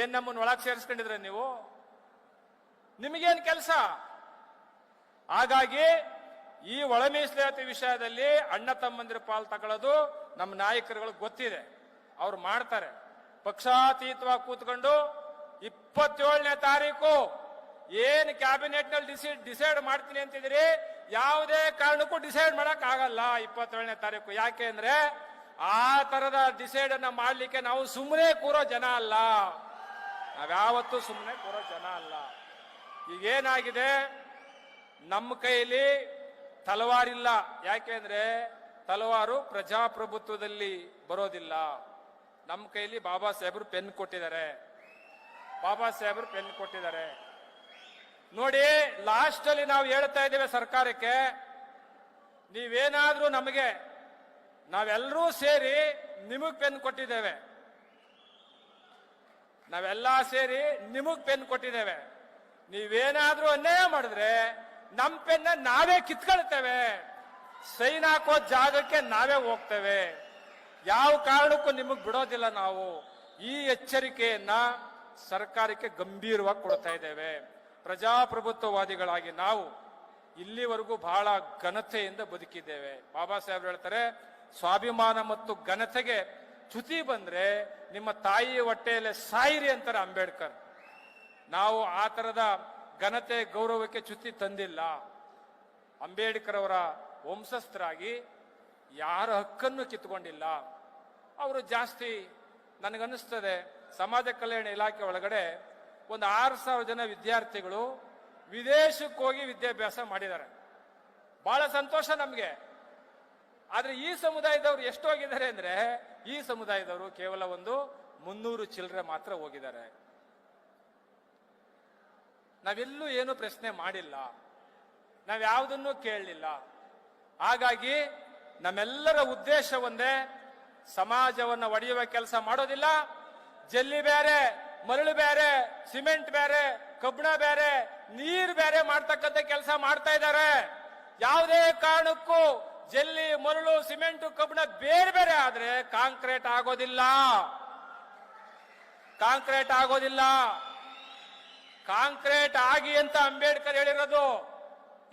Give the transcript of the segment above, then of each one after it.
ಏನ್ ನಮ್ಮನ್ನು ಒಳಗೆ ಸೇರಿಸ್ಕೊಂಡಿದ್ರೆ ನೀವು? ನಿಮಗೇನ್ ಕೆಲಸ? ಹಾಗಾಗಿ ಈ ಒಳ ಮೀಸಲಾತಿ ವಿಷಯದಲ್ಲಿ ಅಣ್ಣ ತಮ್ಮಂದಿರ ಪಾಲ್ ತಗೊಳ್ಳೋದು ನಮ್ಮ ನಾಯಕರುಗಳಿಗೆ ಗೊತ್ತಿದೆ, ಅವ್ರು ಮಾಡ್ತಾರೆ. ಪಕ್ಷಾತೀತವಾಗಿ ಕೂತ್ಕೊಂಡು 27ನೇ ತಾರೀಕು ಏನ್ ಕ್ಯಾಬಿನೆಟ್ ನಲ್ಲಿ ಡಿಸೈಡ್ ಮಾಡ್ತೀನಿ ಅಂತಿದ್ರಿ, ಯಾವುದೇ ಕಾರಣಕ್ಕೂ ಡಿಸೈಡ್ ಮಾಡಕ್ ಆಗಲ್ಲ 27ನೇ ತಾರೀಕು. ಯಾಕೆ ಅಂದ್ರೆ ಆ ತರದ ಡಿಸೈಡ್ ಅನ್ನ ಮಾಡ್ಲಿಕ್ಕೆ ನಾವು ಸುಮ್ಮನೆ ಕೂರೋ ಜನ ಅಲ್ಲ, ನಾವ್ಯಾವತ್ತೂ ಸುಮ್ಮನೆ ಕೂರೋ ಜನ ಅಲ್ಲ. ಈಗೇನಾಗಿದೆ, ನಮ್ಮ ಕೈಯಲ್ಲಿ ತಲವಾರಿಲ್ಲ. ಯಾಕೆಂದ್ರೆ ತಲವಾರು ಪ್ರಜಾಪ್ರಭುತ್ವದಲ್ಲಿ ಬರೋದಿಲ್ಲ. ನಮ್ಮ ಕೈಲಿ ಬಾಬಾ ಸಾಹೇಬರು ಪೆನ್ ಕೊಟ್ಟಿದ್ದಾರೆ, ಬಾಬಾ ಸಾಹೇಬರು ಪೆನ್ ಕೊಟ್ಟಿದ್ದಾರೆ. ನೋಡಿ, ಲಾಸ್ಟ್ ಅಲ್ಲಿ ನಾವು ಹೇಳ್ತಾ ಇದ್ದೇವೆ ಸರ್ಕಾರಕ್ಕೆ, ನೀವೇನಾದ್ರೂ ನಮಗೆ, ನಾವೆಲ್ಲರೂ ಸೇರಿ ನಿಮಗ್ ಪೆನ್ ಕೊಟ್ಟಿದ್ದೇವೆ, ನಾವೆಲ್ಲ ಸೇರಿ ನಿಮಗ್ ಪೆನ್ ಕೊಟ್ಟಿದ್ದೇವೆ. ನೀವೇನಾದ್ರೂ ಅನ್ಯಾಯ ಮಾಡಿದ್ರೆ ನಮ್ ಪೆನ್ನ ನಾವೇ ಕಿತ್ಕೊಳ್ತೇವೆ, ಸೈನ್ ಹಾಕೋ ಜಾಗಕ್ಕೆ ನಾವೇ ಹೋಗ್ತೇವೆ. ಯಾವ ಕಾರಣಕ್ಕೂ ನಿಮಗ್ ಬಿಡೋದಿಲ್ಲ. ನಾವು ಈ ಎಚ್ಚರಿಕೆಯನ್ನ ಸರ್ಕಾರಕ್ಕೆ ಗಂಭೀರವಾಗಿ ಕೊಡ್ತಾ ಇದ್ದೇವೆ. ಪ್ರಜಾಪ್ರಭುತ್ವವಾದಿಗಳಾಗಿ ನಾವು ಇಲ್ಲಿವರೆಗೂ ಬಹಳ ಘನತೆಯಿಂದ ಬದುಕಿದ್ದೇವೆ. ಬಾಬಾ ಸಾಹೇಬ್ರು ಹೇಳ್ತಾರೆ, ಸ್ವಾಭಿಮಾನ ಮತ್ತು ಘನತೆಗೆ ಚ್ಯುತಿ ಬಂದ್ರೆ ನಿಮ್ಮ ತಾಯಿಯ ಹೊಟ್ಟೆಯಲ್ಲೇ ಸಾಯಿರಿ ಅಂತಾರೆ ಅಂಬೇಡ್ಕರ್. ನಾವು ಆ ತರದ ಘನತೆ ಗೌರವಕ್ಕೆ ಚ್ಯುತಿ ತಂದಿಲ್ಲ. ಅಂಬೇಡ್ಕರ್ ಅವರ ವಂಶಸ್ಥರಾಗಿ ಯಾರ ಹಕ್ಕನ್ನು ಕಿತ್ಕೊಂಡಿಲ್ಲ. ಅವರು ಜಾಸ್ತಿ, ನನಗನ್ನಿಸ್ತದೆ, ಸಮಾಜ ಕಲ್ಯಾಣ ಇಲಾಖೆ ಒಳಗಡೆ ಒಂದು 6,000 ಜನ ವಿದ್ಯಾರ್ಥಿಗಳು ವಿದೇಶಕ್ಕೆ ಹೋಗಿ ವಿದ್ಯಾಭ್ಯಾಸ ಮಾಡಿದ್ದಾರೆ. ಬಹಳ ಸಂತೋಷ ನಮ್ಗೆ. ಆದ್ರೆ ಈ ಸಮುದಾಯದವರು ಎಷ್ಟು ಹೋಗಿದ್ದಾರೆ ಅಂದ್ರೆ, ಈ ಸಮುದಾಯದವರು ಕೇವಲ ಒಂದು 300 ಚಿಲ್ಲರೆ ಮಾತ್ರ ಹೋಗಿದ್ದಾರೆ. ನಾವೆಲ್ಲೂ ಏನು ಪ್ರಶ್ನೆ ಮಾಡಿಲ್ಲ, ನಾವ್ಯಾವುದನ್ನು ಕೇಳಲಿಲ್ಲ. ಹಾಗಾಗಿ ನಮ್ಮೆಲ್ಲರ ಉದ್ದೇಶ ಒಂದೇ, ಸಮಾಜವನ್ನು ಒಡೆಯುವ ಕೆಲಸ ಮಾಡೋದಿಲ್ಲ. ಜಲ್ಲಿ ಬೇರೆ, ಮರಳು ಬೇರೆ, ಸಿಮೆಂಟ್ ಬೇರೆ, ಕಬ್ಬಣ ಬೇರೆ, ನೀರು ಬೇರೆ ಮಾಡ್ತಕ್ಕಂಥ ಕೆಲಸ ಮಾಡ್ತಾ ಇದ್ದಾರೆ. ಯಾವುದೇ ಕಾರಣಕ್ಕೂ ಜಲ್ಲಿ, ಮರಳು, ಸಿಮೆಂಟ್, ಕಬ್ಬಣ ಬೇರೆ ಬೇರೆ ಆದ್ರೆ ಕಾಂಕ್ರೀಟ್ ಆಗೋದಿಲ್ಲ, ಕಾಂಕ್ರೀಟ್ ಆಗೋದಿಲ್ಲ. ಕಾಂಕ್ರೀಟ್ ಆಗಿ ಅಂತ ಅಂಬೇಡ್ಕರ್ ಹೇಳಿರೋದು.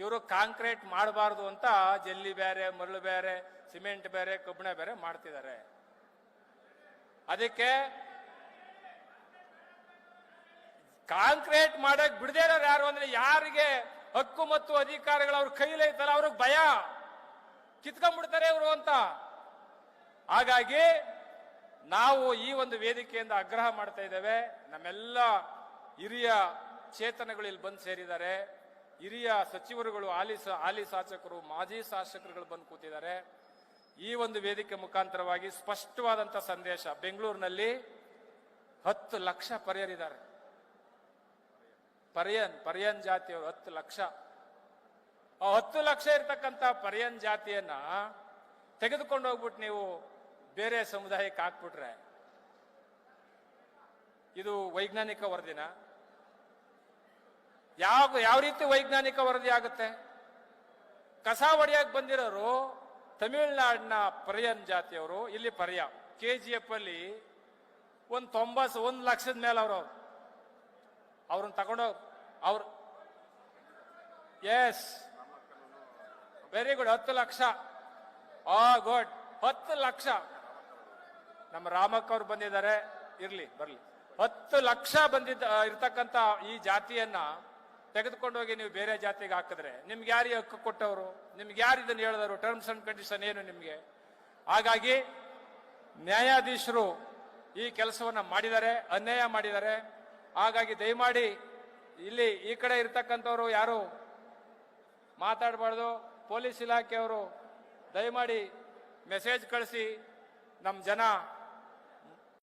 ಇವರು ಕಾಂಕ್ರೀಟ್ ಮಾಡಬಾರ್ದು ಅಂತ ಜಲ್ಲಿ ಬೇರೆ, ಮರಳು ಬೇರೆ, ಸಿಮೆಂಟ್ ಬೇರೆ, ಕಬ್ಬಣ ಬೇರೆ ಮಾಡ್ತಿದ್ದಾರೆ. ಅದಕ್ಕೆ ಕಾಂಕ್ರೀಟ್ ಮಾಡಕ್ ಬಿಡದೇ ಇರೋರು ಯಾರು ಅಂದ್ರೆ, ಯಾರಿಗೆ ಹಕ್ಕು ಮತ್ತು ಅಧಿಕಾರಗಳು ಅವ್ರ ಕೈಲೇ ಐತಲ್ಲ ಅವ್ರಿಗೆ ಭಯ, ಕಿತ್ಕೊಂಡ್ಬಿಡ್ತಾರೆ ಇವರು ಅಂತ. ಹಾಗಾಗಿ ನಾವು ಈ ಒಂದು ವೇದಿಕೆಯಿಂದ ಆಗ್ರಹ ಮಾಡ್ತಾ ಇದ್ದೇವೆ. ನಮ್ಮೆಲ್ಲ ಹಿರಿಯ ಚೇತನಗಳು ಇಲ್ಲಿ ಬಂದು ಸೇರಿದ್ದಾರೆ. ಹಿರಿಯ ಸಚಿವರುಗಳು, ಹಾಲಿ ಶಾಸಕರು, ಮಾಜಿ ಶಾಸಕರುಗಳು ಬಂದು ಕೂತಿದ್ದಾರೆ. ಈ ಒಂದು ವೇದಿಕೆ ಮುಖಾಂತರವಾಗಿ ಸ್ಪಷ್ಟವಾದಂತ ಸಂದೇಶ, ಬೆಂಗಳೂರಿನಲ್ಲಿ 10 ಲಕ್ಷ ಪರ್ಯರಿದ್ದಾರೆ. ಪರ್ಯನ್ ಜಾತಿಯವರು 10 ಲಕ್ಷ. ಆ 10 ಲಕ್ಷ ಇರ್ತಕ್ಕಂಥ ಪರ್ಯನ್ ಜಾತಿಯನ್ನ ತೆಗೆದುಕೊಂಡು ಹೋಗ್ಬಿಟ್ಟು ನೀವು ಬೇರೆ ಸಮುದಾಯಕ್ಕೆ ಹಾಕ್ಬಿಟ್ರೆ ಇದು ವೈಜ್ಞಾನಿಕ ವರದಿನ? ಯಾವ ರೀತಿ ವೈಜ್ಞಾನಿಕ ವರದಿ ಆಗುತ್ತೆ? ಕಸ ಹೊಡೆಯಕ್ಕೆ ಬಂದಿರೋರು ತಮಿಳುನಾಡಿನ ಪರ್ಯನ್ ಜಾತಿಯವರು, ಇಲ್ಲಿ ಪರ್ಯ KGF ಅಲ್ಲಿ ಒಂದು 1 ಲಕ್ಷದ ಮೇಲೆ ಅವ್ರನ್ನ ತಗೊಂಡೋಗ್ ಅವ್ರು, yes, very good, 10 lakh. Good, 10 lakh. ನಮ್ಮ ರಾಮಕ್ಕ ಅವ್ರು ಬಂದಿದ್ದಾರೆ, ಇರ್ಲಿ ಬರ್ಲಿ. 10 ಲಕ್ಷ ಇರ್ತಕ್ಕಂಥ ಈ ಜಾತಿಯನ್ನ ತೆಗೆದುಕೊಂಡೋಗಿ ನೀವು ಬೇರೆ ಜಾತಿಗೆ ಹಾಕಿದ್ರೆ ನಿಮ್ಗೆ ಯಾರು ಹಕ್ಕು ಕೊಟ್ಟವರು? ನಿಮ್ಗೆ ಯಾರು ಇದನ್ನು ಹೇಳಿದವರು? ಟರ್ಮ್ಸ್ ಅಂಡ್ ಕಂಡೀಷನ್ ಏನು ನಿಮ್ಗೆ? ಹಾಗಾಗಿ ನ್ಯಾಯಾಧೀಶರು ಈ ಕೆಲಸವನ್ನ ಮಾಡಿದ್ದಾರೆ, ಅನ್ಯಾಯ ಮಾಡಿದ್ದಾರೆ. ಹಾಗಾಗಿ ದಯಮಾಡಿ ಇಲ್ಲಿ ಈ ಕಡೆ ಇರ್ತಕ್ಕಂಥವ್ರು ಯಾರು ಮಾತಾಡಬಾರ್ದು. ಪೊಲೀಸ್ ಇಲಾಖೆಯವರು ದಯಮಾಡಿ ಮೆಸೇಜ್ ಕಳಿಸಿ ನಮ್ಮ ಜನ